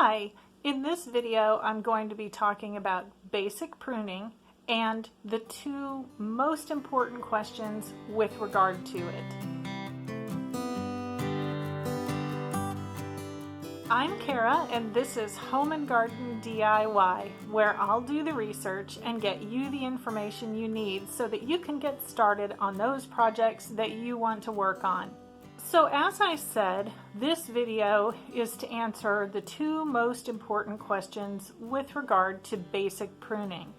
Hi, in this video I'm going to be talking about basic pruning and the two most important questions with regard to it. I'm Kara and this is Home and Garden DIY, where I'll do the research and get you the information you need so that you can get started on those projects that you want to work on. So as I said, this video is to answer the two most important questions with regard to basic pruning.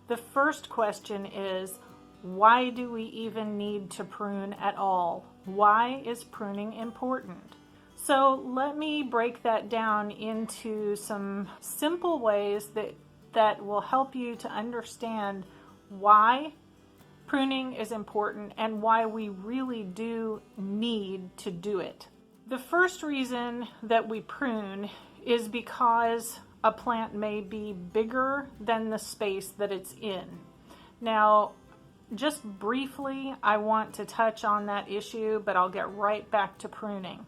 The first question is, why do we even need to prune at all? Why is pruning important? So let me break that down into some simple ways that will help you to understand why pruning is important and why we really do need to do it. The first reason that we prune is because a plant may be bigger than the space that it's in. Now, just briefly, I want to touch on that issue, but I'll get right back to pruning.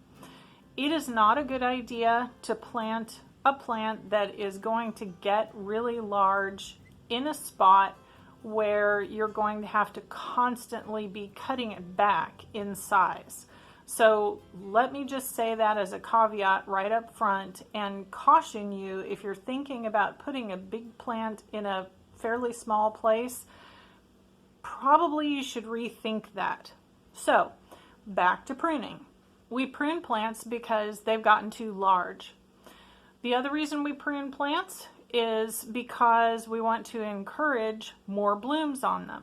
It is not a good idea to plant a plant that is going to get really large in a spot where you're going to have to constantly be cutting it back in size. So let me just say that as a caveat right up front and caution you, if you're thinking about putting a big plant in a fairly small place, probably you should rethink that. So back to pruning. We prune plants because they've gotten too large. The other reason we prune plants is because we want to encourage more blooms on them.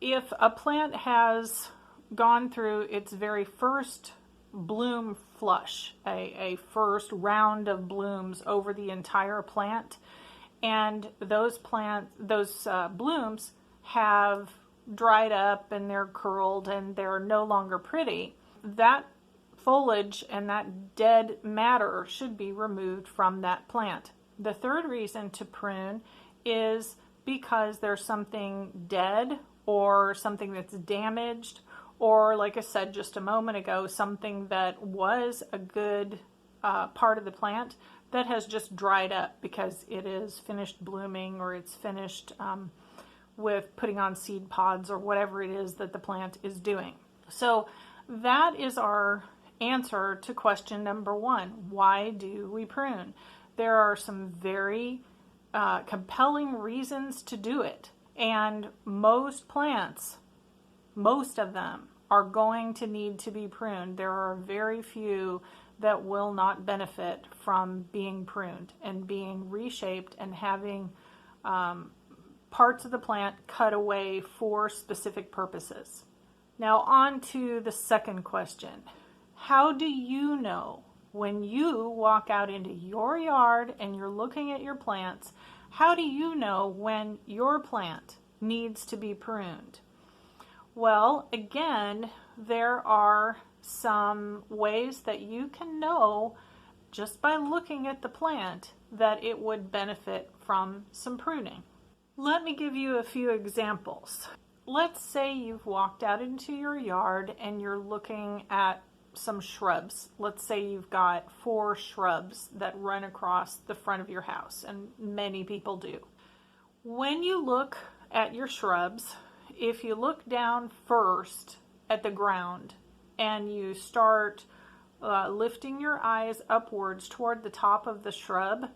If a plant has gone through its very first bloom flush, a first round of blooms over the entire plant, and those blooms have dried up and they're curled and they're no longer pretty, that foliage and that dead matter should be removed from that plant. The third reason to prune is because there's something dead or something that's damaged, or like I said just a moment ago, something that was a good part of the plant that has just dried up because it is finished blooming or it's finished with putting on seed pods or whatever it is that the plant is doing. So that is our answer to question number one. Why do we prune? There are some very compelling reasons to do it. And most plants, most of them, are going to need to be pruned. There are very few that will not benefit from being pruned and being reshaped and having parts of the plant cut away for specific purposes. Now on to the second question. How do you know when you walk out into your yard and you're looking at your plants, how do you know when your plant needs to be pruned? Well, again, there are some ways that you can know just by looking at the plant that it would benefit from some pruning. Let me give you a few examples. Let's say you've walked out into your yard and you're looking at some shrubs. Let's say you've got 4 shrubs that run across the front of your house, and many people do. When you look at your shrubs, if you look down first at the ground and you start lifting your eyes upwards toward the top of the shrub,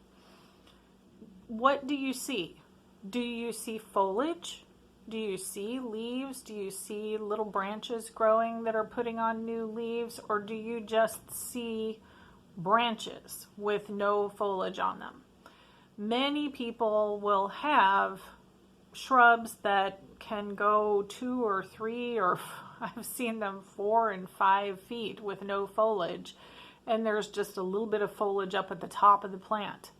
what do you see? Do you see foliage? Do you see leaves? Do you see little branches growing that are putting on new leaves? Or do you just see branches with no foliage on them? Many people will have shrubs that can go 2 or 3 or I've seen them 4 and 5 feet with no foliage, and there's just a little bit of foliage up at the top of the plant.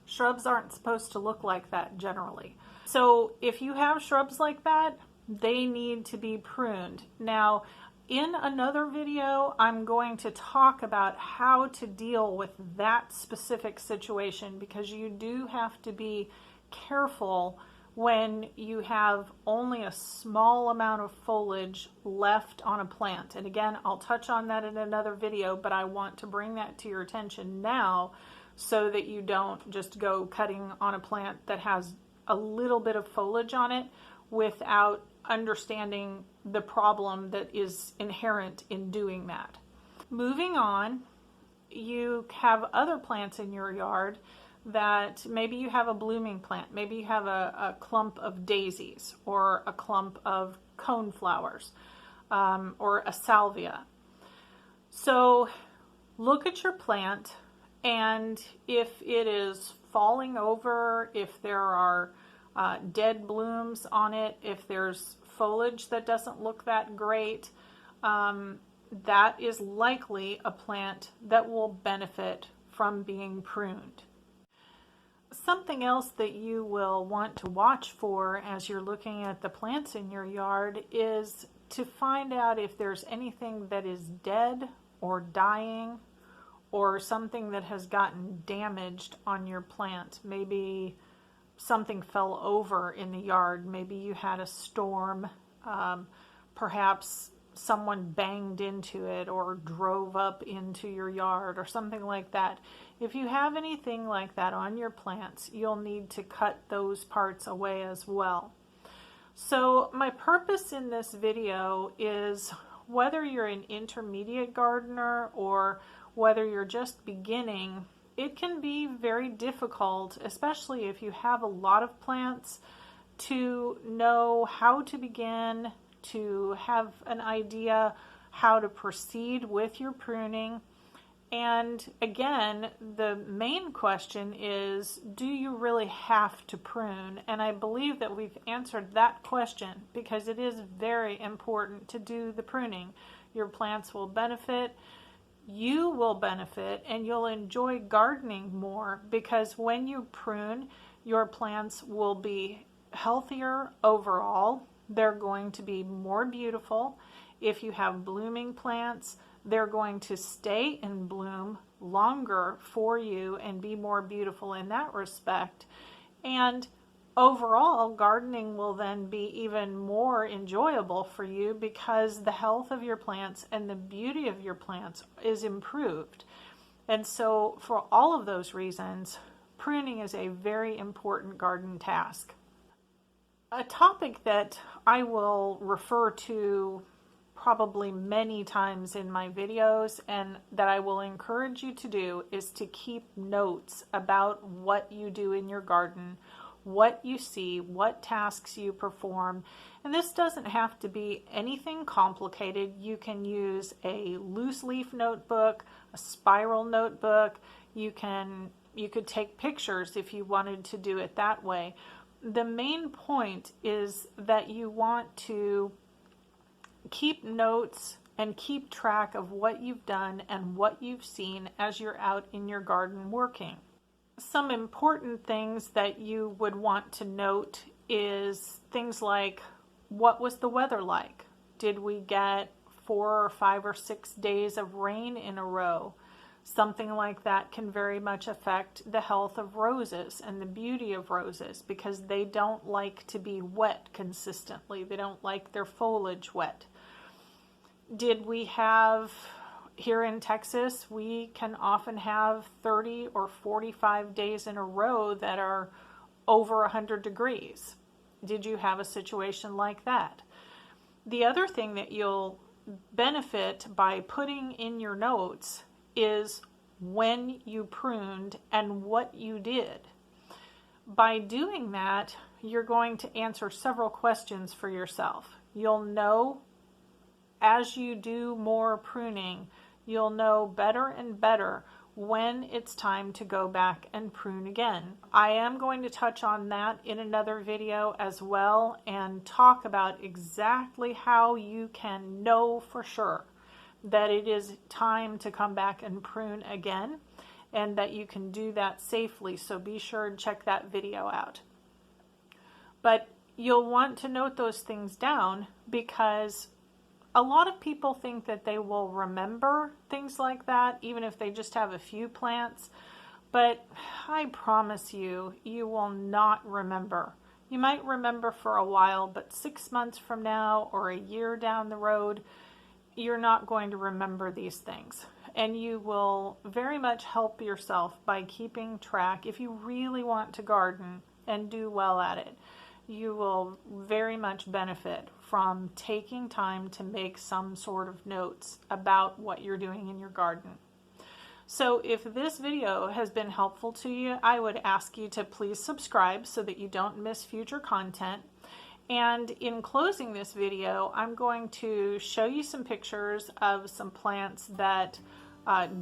Shrubs aren't supposed to look like that generally. So if you have shrubs like that, they need to be pruned. Now, in another video, I'm going to talk about how to deal with that specific situation, because you do have to be careful when you have only a small amount of foliage left on a plant. And again, I'll touch on that in another video, but I want to bring that to your attention now so that you don't just go cutting on a plant that has a little bit of foliage on it without understanding the problem that is inherent in doing that. Moving on, you have other plants in your yard that maybe you have a blooming plant, maybe you have a clump of daisies or a clump of coneflowers or a salvia. So look at your plant, and if it is falling over, if there are dead blooms on it, if there's foliage that doesn't look that great, that is likely a plant that will benefit from being pruned. Something else that you will want to watch for as you're looking at the plants in your yard is to find out if there's anything that is dead or dying or something that has gotten damaged on your plant. Maybe something fell over in the yard. Maybe you had a storm. Perhaps someone banged into it or drove up into your yard or something like that. If you have anything like that on your plants, you'll need to cut those parts away as well. So my purpose in this video is, whether you're an intermediate gardener or whether you're just beginning, it can be very difficult, especially if you have a lot of plants, to know how to begin, to have an idea how to proceed with your pruning. And again, the main question is, do you really have to prune? And I believe that we've answered that question, because it is very important to do the pruning. Your plants will benefit, you will benefit, and you'll enjoy gardening more, because when you prune, your plants will be healthier overall. They're going to be more beautiful. If you have blooming plants, they're going to stay in bloom longer for you and be more beautiful in that respect. And overall, gardening will then be even more enjoyable for you, because the health of your plants and the beauty of your plants is improved. And so for all of those reasons, pruning is a very important garden task. A topic that I will refer to probably many times in my videos, and that I will encourage you to do, is to keep notes about what you do in your garden, what you see, what tasks you perform. And this doesn't have to be anything complicated. You can use a loose leaf notebook, a spiral notebook. You could take pictures if you wanted to do it that way. The main point is that you want to keep notes and keep track of what you've done and what you've seen as you're out in your garden working. Some important things that you would want to note is things like, what was the weather like? Did we get 4 or 5 or 6 days of rain in a row? Something like that can very much affect the health of roses and the beauty of roses, because they don't like to be wet consistently. They don't like their foliage wet. Did we have, here in Texas, we can often have 30 or 45 days in a row that are over 100 degrees. Did you have a situation like that? The other thing that you'll benefit by putting in your notes is when you pruned and what you did. By doing that, you're going to answer several questions for yourself. You'll know, as you do more pruning, you'll know better and better when it's time to go back and prune again. I am going to touch on that in another video as well, and talk about exactly how you can know for sure that it is time to come back and prune again, and that you can do that safely. So be sure and check that video out. But you'll want to note those things down, because a lot of people think that they will remember things like that, even if they just have a few plants. But I promise you, you will not remember. You might remember for a while, but 6 months from now or a year down the road, you're not going to remember these things. And you will very much help yourself by keeping track. If you really want to garden and do well at it, you will very much benefit from taking time to make some sort of notes about what you're doing in your garden. So if this video has been helpful to you, I would ask you to please subscribe so that you don't miss future content. And in closing this video, I'm going to show you some pictures of some plants that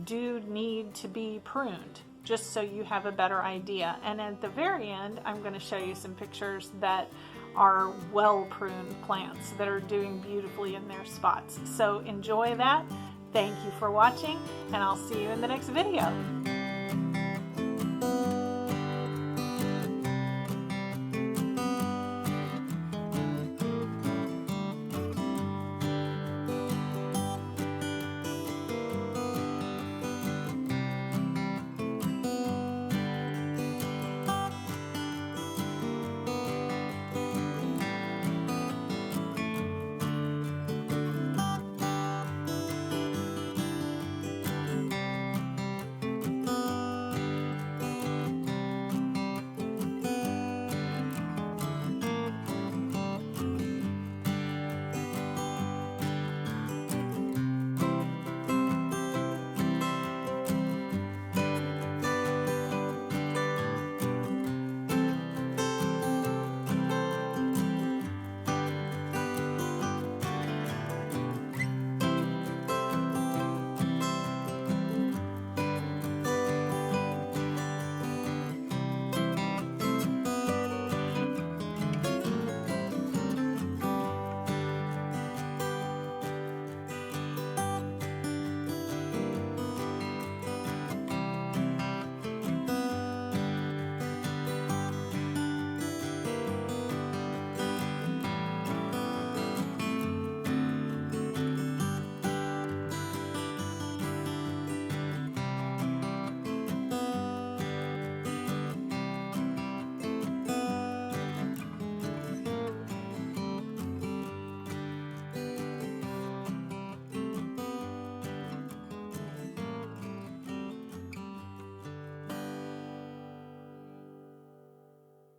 do need to be pruned, just so you have a better idea. And at the very end, I'm going to show you some pictures that are well-pruned plants that are doing beautifully in their spots. So enjoy that. Thank you for watching, and I'll see you in the next video.